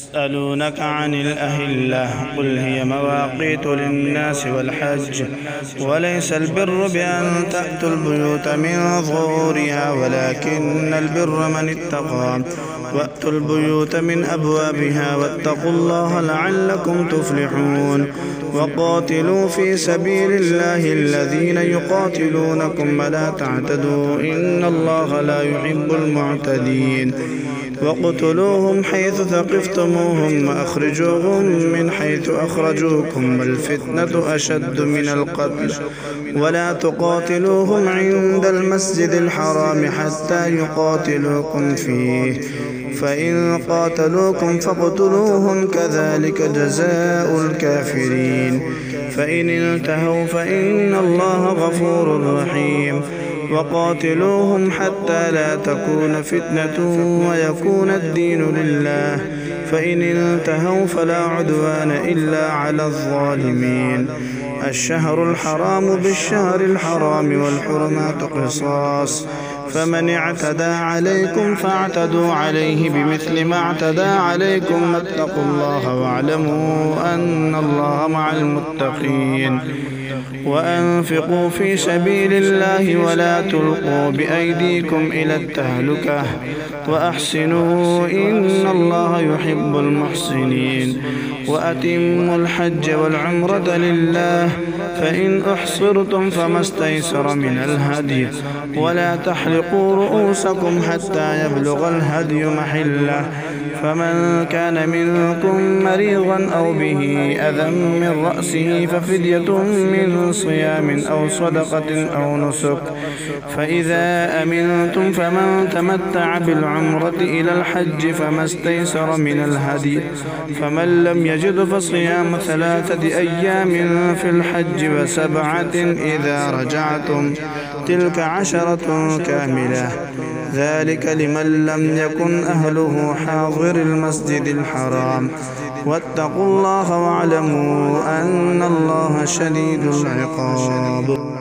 يسألونك عن الأهلة قل هي مواقيت للناس والحج وليس البر بأن تأتوا البيوت من ظهورها ولكن البر من اتقى وأتوا البيوت من أبوابها واتقوا الله لعلكم تفلحون وقاتلوا في سبيل الله الذين يقاتلونكم ولا تعتدوا إن الله لا يحب المعتدين وقتلوهم حيث ثقفتموهم وأخرجوهم من حيث أخرجوكم والفتنة أشد من القتل ولا تقاتلوهم عند المسجد الحرام حتى يقاتلوكم فيه فإن قاتلوكم فاقتلوهم كذلك جزاء الكافرين فإن انتهوا فإن الله غفور رحيم وقاتلوهم حتى لا تكون فتنة ويكون الدين لله فإن انتهوا فلا عدوان إلا على الظالمين الشهر الحرام بالشهر الحرام والحرمات قصاص فمن اعتدى عليكم فاعتدوا عليه بمثل ما اعتدى عليكم واتقوا الله واعلموا أن الله مع المتقين وأنفقوا في سبيل الله ولا تلقوا بأيديكم إلى التهلكة وأحسنوا إن الله يحب المحسنين وأتموا الحج والعمرة لله فإن أحصرتم فما استيسر من الهدي ولا تحلقوا رؤوسكم حتى يبلغ الهدي محله فمن كان منكم مريضا أو به أذى من رأسه ففدية من صيام أو صدقة أو نسك فإذا أمنتم فمن تمتع بالعمرة إلى الحج فما استيسر من الهدي فمن لم يجد فصيام 3 أيام في الحج و7 إذا رجعتم تلك 10 كاملة ذلك لمن لم يكن أهله حاضر المسجد الحرام واتقوا الله واعلموا أن الله شديد العقاب